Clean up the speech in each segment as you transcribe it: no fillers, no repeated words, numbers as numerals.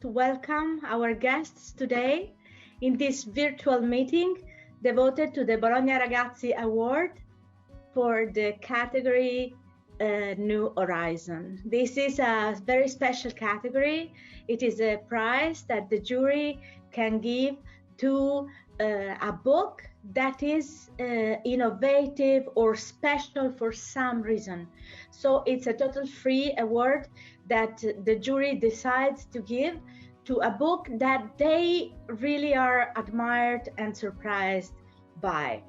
to welcome our guests today in this virtual meeting devoted to the BolognaRagazzi Award for the category New Horizon. This is a very special category. It is a prize that the jury can give to a book that is innovative or special for some reason. So it's a total free award that the jury decides to give to a book that they really are admired and surprised by.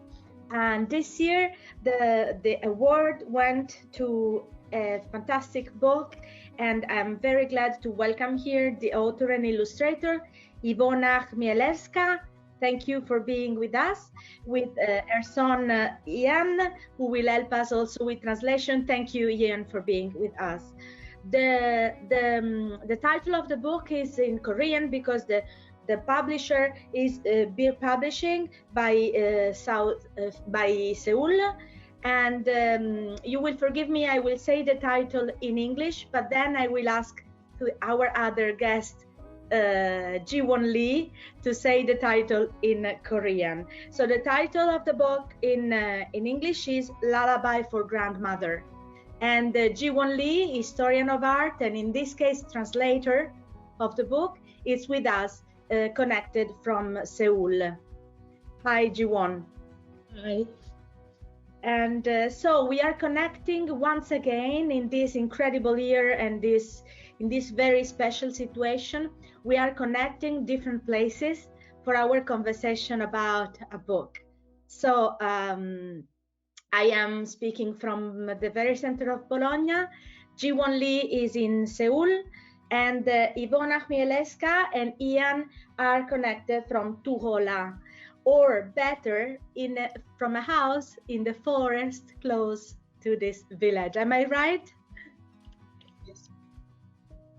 And this year the award went to a fantastic book, and I'm very glad to welcome here the author and illustrator Iwona Chimielewska. Thank you for being with us, with her son Ian, who will help us also with translation. Thank you, Ian, for being with us. The title of the book is in Korean because the publisher is BIR Publishing by Seoul, and you will forgive me, I will say the title in English, but then I will ask to our other guest Ji-won Lee to say the title in Korean. So the title of the book in English is Lullaby for Grandmother, and Ji-won Lee, historian of art and in this case translator of the book, is with us, connected from Seoul. Hi, Ji-won. Hi. And so we are connecting once again in this incredible year and in this very special situation. We are connecting different places for our conversation about a book. So I am speaking from the very center of Bologna. Ji-won Lee is in Seoul, and Iwona Chimielewska and Ian are connected from Tuhola, or better, from a house in the forest close to this village. Am I right? Yes.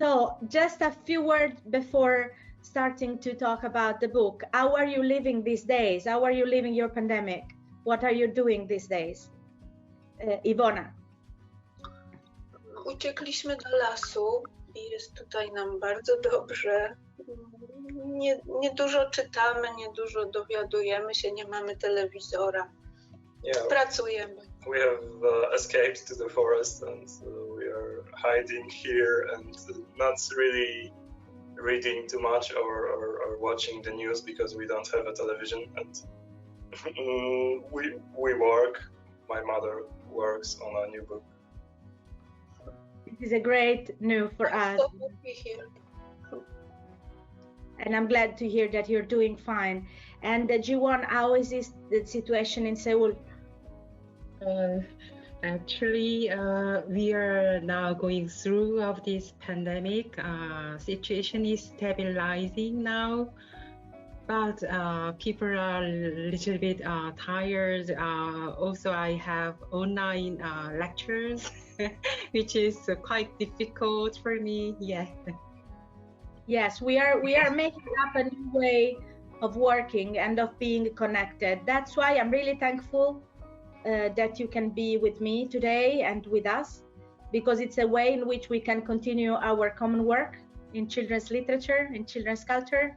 So just a few words before starting to talk about the book. How are you living these days? How are you living your pandemic? What are you doing these days? Iwona. Uciekliśmy do lasu i jest tutaj nam bardzo dobrze. Nie dużo czytamy, nie dużo dowiadujemy się, nie mamy telewizora. Yeah, pracujemy. We have escaped to the forest and we are hiding here and not really reading too much or watching the news because we don't have a television, and we work. My mother works on a new book. It is a great news for us. So happy here. And I'm glad to hear that you're doing fine. And Ji-won, how is the situation in Seoul? Actually, we are now going through of this pandemic. Situation is stabilizing now, but people are a little bit tired. Also, I have online lectures, which is quite difficult for me. Yeah. Yes, we are making up a new way of working and of being connected. That's why I'm really thankful that you can be with me today and with us, because it's a way in which we can continue our common work in children's literature, in children's culture.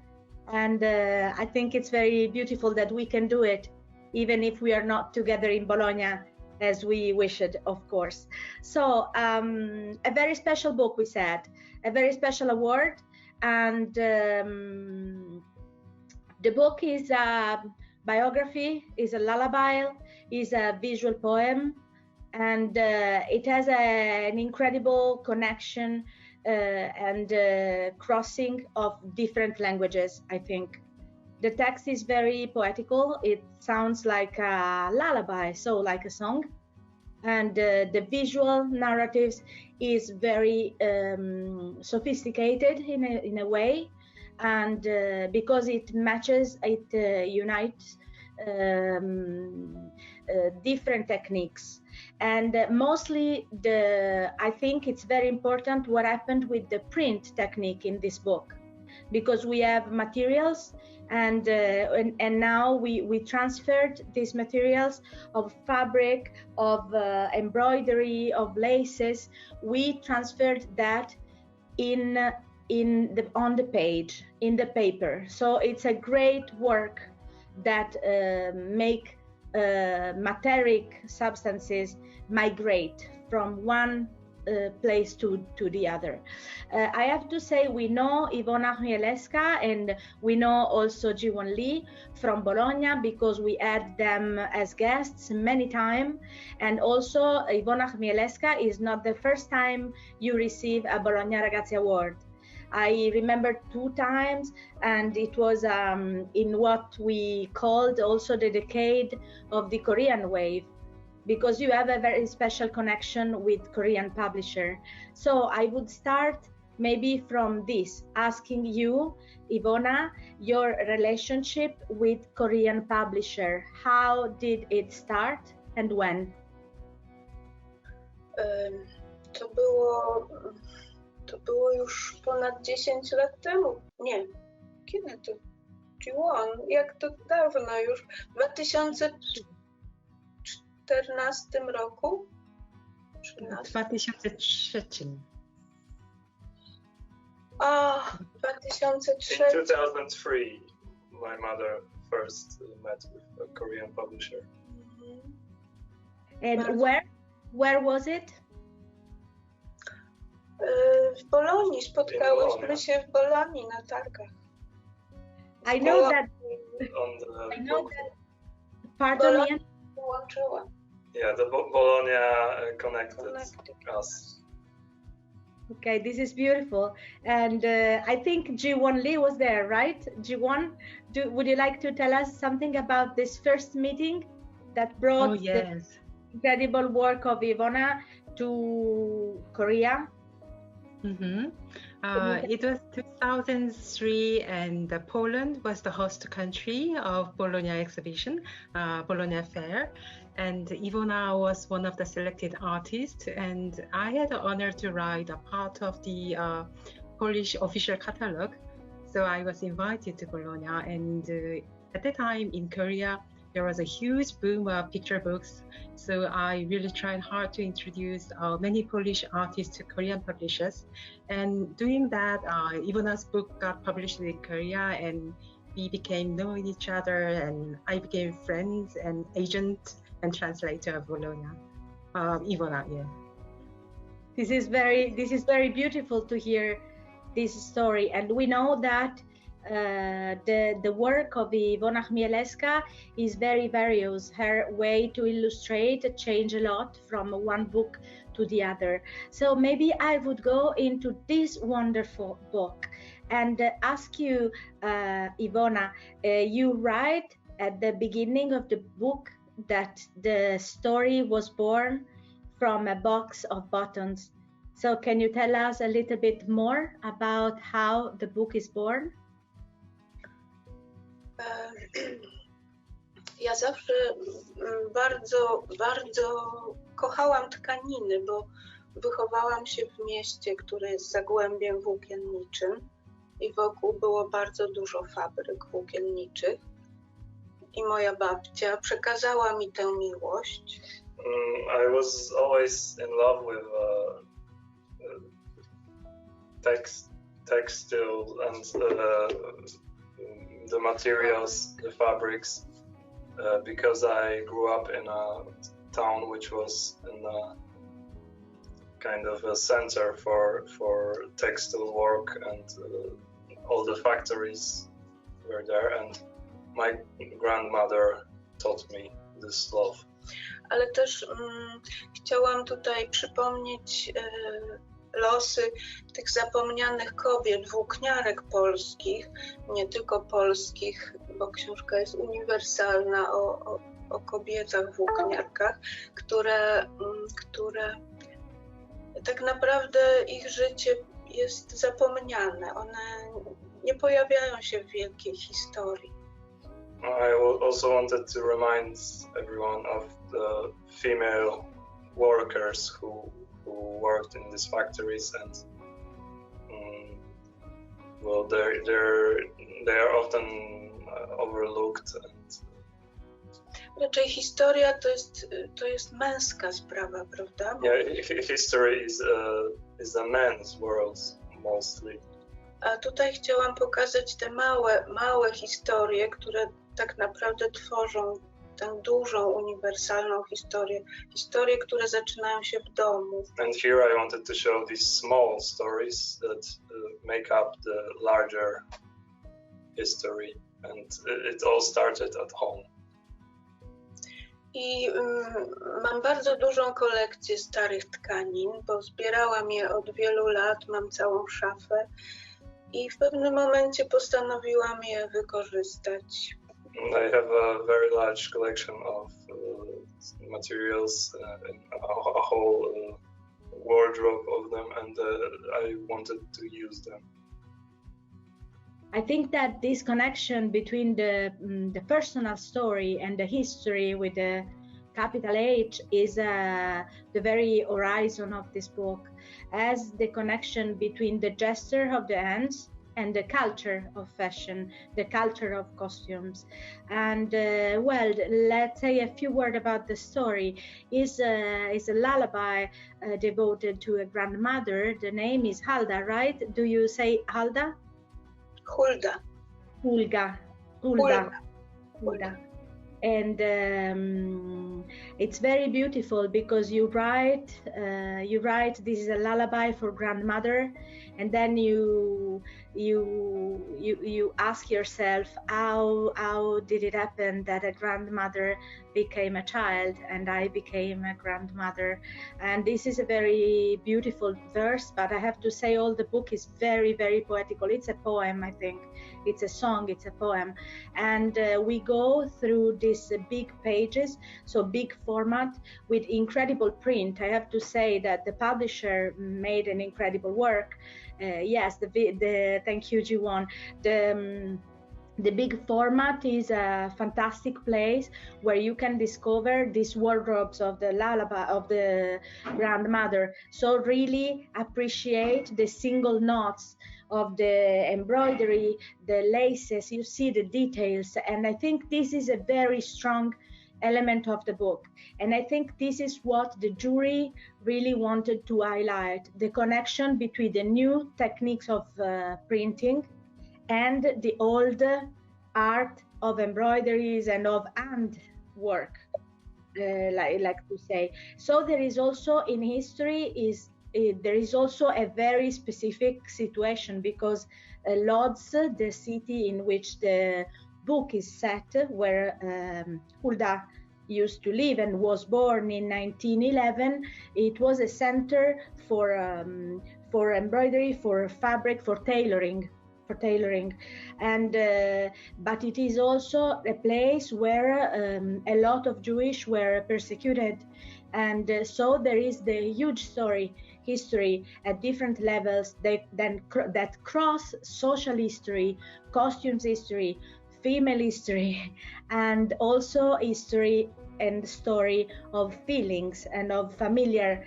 And I think it's very beautiful that we can do it, even if we are not together in Bologna as we wish it, of course. So a very special book, we said, a very special award. And the book is a biography, is a lullaby, is a visual poem, and it has an incredible connection and crossing of different languages, I think. The text is very poetical. It sounds like a lullaby, so like a song. And the visual narratives is very sophisticated in a way, and because it matches, it unites different techniques, and mostly I think it's very important what happened with the print technique in this book, because we have materials and now we transferred these materials of fabric, of embroidery, of laces. We transferred that in on the page, in the paper. So it's a great work that make materic substances migrate from one place to the other. I have to say, we know Iwona Chimielewska and we know also Ji-won Lee from Bologna because we had them as guests many times. And also Iwona Chimielewska is not the first time you receive a BolognaRagazzi award. I remember 2 times, and it was in what we called also the decade of the Korean wave, because you have a very special connection with Korean publisher. So I would start maybe from this, asking you, Iwona, your relationship with Korean publisher. How did it start and when? To było już ponad 10 lat temu. Nie. Kiedy to? Ji-won, jak to dawno już? W 2014 roku? 2003. A, 2003. In 2003, my mother first met with a Korean publisher. And where was it? W Bolonii, spotkałyśmy się w Bolonii na targach. I know that. Pardon me. Yeah, the Bologna connected us. Okay, this is beautiful, and I think Ji-won Lee was there, right? Ji-won, would you like to tell us something about this first meeting that brought the incredible work of Iwona to Korea? It was 2003, and Poland was the host country of Bologna exhibition, Bologna Fair, and Iwona was one of the selected artists, and I had the honor to write a part of the Polish official catalog. So I was invited to Bologna, and at the time in Korea, there was a huge boom of picture books. So I really tried hard to introduce many Polish artists to Korean publishers. And doing that, Iwona's book got published in Korea, and we became knowing each other, and I became friends and agent and translator of Bologna. Iwona, yeah. This is very beautiful to hear this story, and we know that the work of Iwona Chimielewska is very various. Her way to illustrate change a lot from one book to the other. So maybe I would go into this wonderful book and ask you, Iwona, you write at the beginning of the book that the story was born from a box of buttons. So can you tell us a little bit more about how the book is born? Ja zawsze bardzo kochałam tkaniny, bo wychowałam się w mieście, które jest zagłębiem włókienniczym i wokół było bardzo dużo fabryk włókienniczych. I moja babcia przekazała mi tę miłość. I was always in love with textile and the materials, the fabrics, because I grew up in a town which was in a kind of a center for textile work, and all the factories were there, and my grandmother taught me this love. Ale też chciałam tutaj przypomnieć losy tych zapomnianych kobiet, włókniarek polskich, nie tylko polskich, bo książka jest uniwersalna o kobietach włókniarkach, które tak naprawdę ich życie jest zapomniane. One nie pojawiają się w wielkiej historii. I also wanted to remind everyone of the female workers who worked in these factories, and well, they are often overlooked. And raczej historia to jest męska sprawa, prawda? Yeah, history is a man's world mostly. A tutaj chciałam pokazać te małe historie, które tak naprawdę tworzą tę dużą, uniwersalną historię, które zaczynają się w domu. And here I wanted to show these small stories that make up the larger history, and it all started at home. I mam bardzo dużą kolekcję starych tkanin, bo zbierałam je od wielu lat, mam całą szafę i w pewnym momencie postanowiłam je wykorzystać. I have a very large collection of materials, a whole wardrobe of them, and I wanted to use them. I think that this connection between the personal story and the history with the capital H is the very horizon of this book, as the connection between the gesture of the hands and the culture of fashion, the culture of costumes. And well, let's say a few words about the story. Is a lullaby devoted to a grandmother. The name is Hulda, right? Do you say Hulda? Hulda. Hulda. And it's very beautiful because you write this is a lullaby for grandmother, and then you ask yourself how did it happen that a grandmother became a child and I became a grandmother. And this is a very beautiful verse, but I have to say all the book is very, very poetical. It's a poem, I think. It's a song, it's a poem. And we go through these big pages, so big format with incredible print. I have to say that the publisher made an incredible work. Yes, thank you, Jiwon. The big format is a fantastic place where you can discover these wardrobes of the lullaby of the grandmother. So really appreciate the single knots of the embroidery, the laces, you see the details. And I think this is a very strong element of the book. And I think this is what the jury really wanted to highlight, the connection between the new techniques of printing and the old art of embroideries and of hand work, like to say. So there is also in history there is also a very specific situation, because Lodz, the city in which the book is set, where Hulda used to live and was born in 1911, it was a center for embroidery, for fabric, for tailoring, and but it is also a place where a lot of Jewish were persecuted, and so there is the huge history at different levels that cross social history, costumes history, female history, and also history and story of feelings and of familiar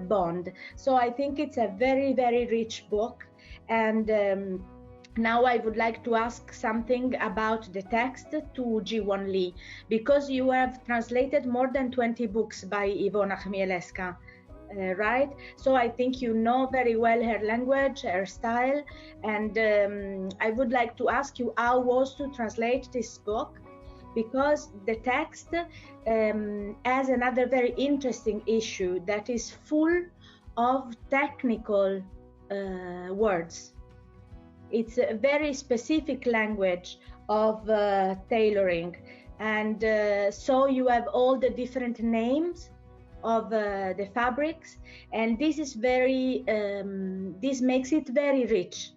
bond. So I think it's a very, very rich book. And now I would like to ask something about the text to Jiwon Lee, because you have translated more than 20 books by Iwona Chimielewska, right? So I think you know very well her language, her style, and I would like to ask you how was to translate this book, because the text has another very interesting issue that is full of technical words. It's a very specific language of tailoring, and so you have all the different names of the fabrics, and this is very this makes it very rich.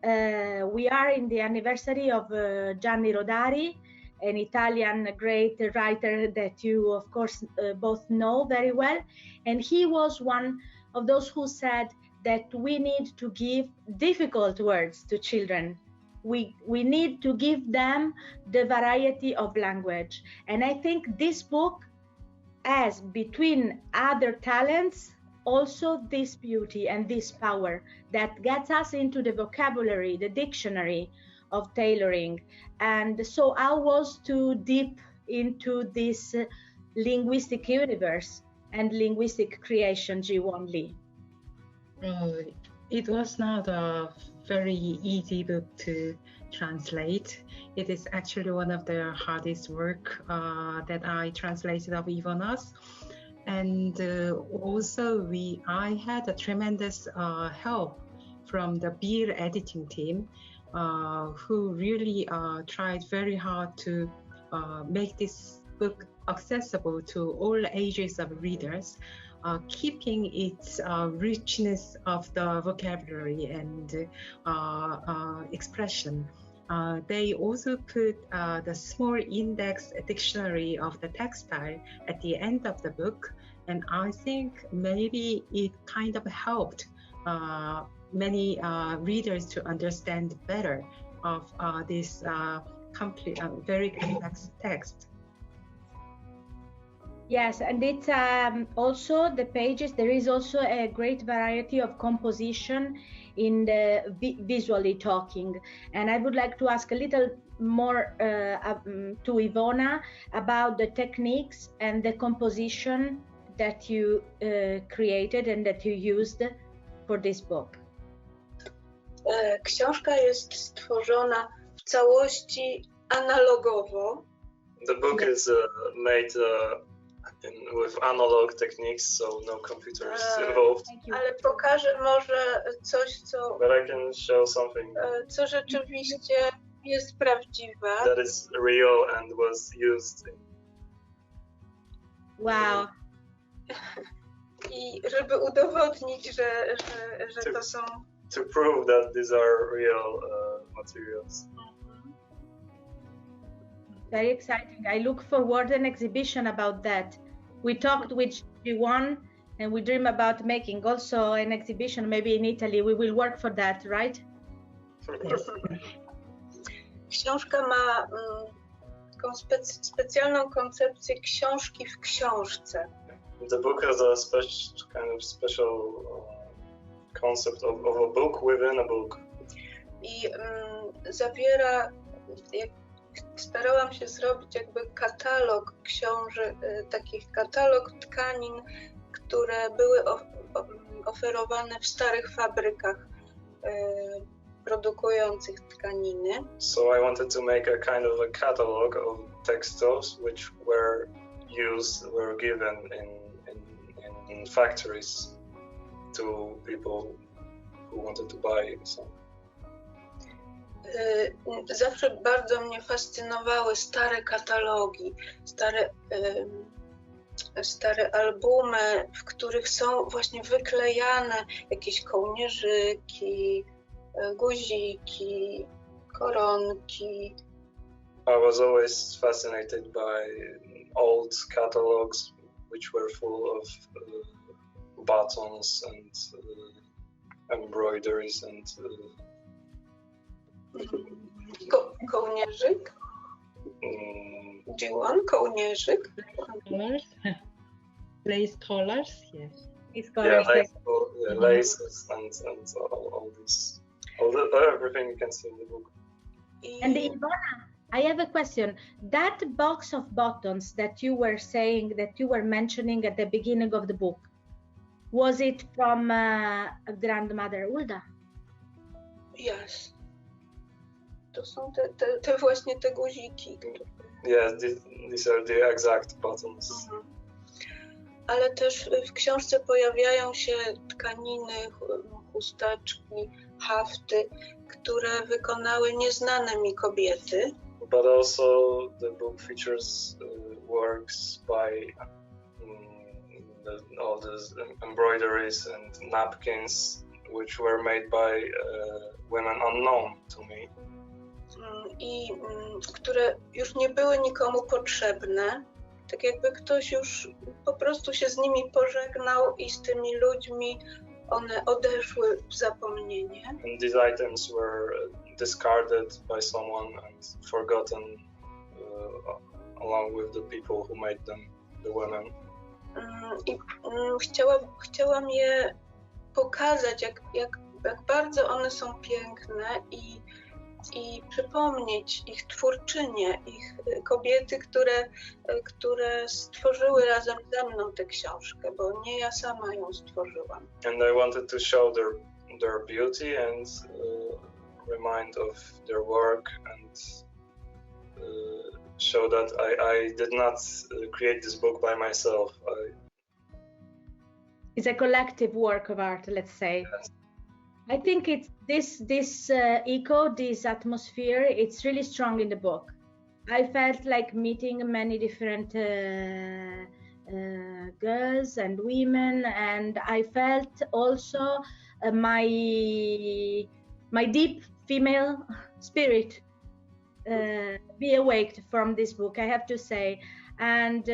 We are in the anniversary of Gianni Rodari, an Italian great writer that you of course both know very well, and he was one of those who said that we need to give difficult words to children. We need to give them the variety of language. And I think this book has, between other talents, also this beauty and this power that gets us into the vocabulary, the dictionary of tailoring. And so I was to deep into this linguistic universe and linguistic creation, Jiwon Lee. It was not very easy book to translate. It is actually one of the hardest work that I translated of Iwona's. And also I had a tremendous help from the BIR editing team, who really tried very hard to make this book accessible to all ages of readers, keeping its richness of the vocabulary and expression. They also put the small index dictionary of the textile at the end of the book, and I think maybe it kind of helped many readers to understand better of this very complex text. Yes, and it's also the pages. There is also a great variety of composition in the visually talking. And I would like to ask a little more to Iwona about the techniques and the composition that you created and that you used for this book. Książka jest stworzona w całości analogowo. The book is made with analog techniques, so no computers involved. Ale pokażę może coś, co. But I can show something. Co rzeczywiście jest prawdziwe. That is real and was used. Wow. I żeby udowodnić, że to są. To prove that these are real materials. Very exciting. I look forward to an exhibition about that. We talked with Iwona and we dream about making also an exhibition maybe in Italy. We will work for that, right? Yes. Książka ma taką specjalną koncepcję książki w książce. The book has a special concept of a book within a book. I zawiera, starałam się zrobić jakby katalog książek, takich katalog tkanin, które były oferowane w starych fabrykach produkujących tkaniny. So I wanted to make a kind of a catalog of textiles which were given in factories to people who wanted to buy some. Zawsze bardzo mnie fascynowały stare katalogi, stare albumy, w których są właśnie wyklejane jakieś kołnierzyki, guziki, koronki. I was always fascinated by old catalogs which were full of buttons and embroideries and kołnierzyk? Iwona, kołnierzyk? Collars? Lace collars, yes. Laces and all this, everything you can see in the book. And Iwona, I have a question. That box of buttons that you were saying, that you were mentioning at the beginning of the book, was it from grandmother Ulda? Yes. To są te właśnie te guziki. Yes, these are the exact buttons. Ale też w książce pojawiają się tkaniny, chusteczki, hafty, które wykonały nieznane mi kobiety. But also the book features works by all these embroideries and napkins which were made by women unknown to me. I które już nie były nikomu potrzebne, tak jakby ktoś już po prostu się z nimi pożegnał i z tymi ludźmi one odeszły w zapomnienie. And these items were discarded by someone and forgotten along with the people who made them, the women. I chciałam je pokazać, jak bardzo one są piękne i przypomnieć ich twórczynie, ich kobiety, które stworzyły razem ze mną tę książkę, bo nie ja sama ją stworzyłam. And I wanted to show their beauty and remind of their work and show that I did not create this book by myself. It's a collective work of art, let's say. Yes. I think it's this echo, this atmosphere, it's really strong in the book. I felt like meeting many different girls and women, and I felt also my deep female spirit be awaked from this book, I have to say. And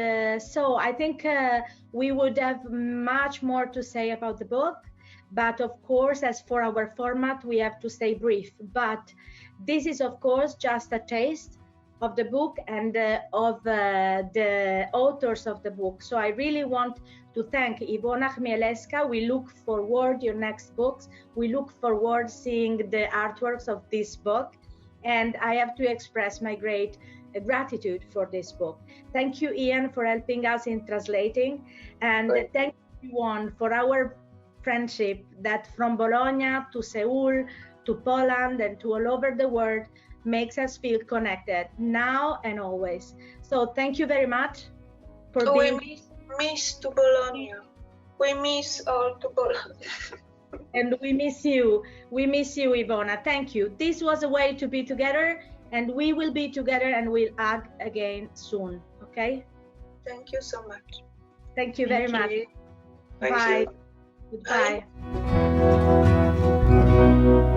so I think we would have much more to say about the book, but of course, as for our format, we have to stay brief. But this is of course just a taste of the book and of the authors of the book. So I really want to thank Iwona, Chimielewska. We look forward to your next books. We look forward seeing the artworks of this book. And I have to express my great gratitude for this book. Thank you, Ian, for helping us in translating. And thank you, everyone, for our friendship that from Bologna to Seoul to Poland and to all over the world makes us feel connected now and always. So thank you very much for being. We miss to Bologna. We miss all to Bologna. And we miss you. We miss you, Iwona. Thank you. This was a way to be together, and we will be together and we'll hug again soon. Okay? Thank you so much. Thank you very much. Thank Bye. you. Goodbye. Bye.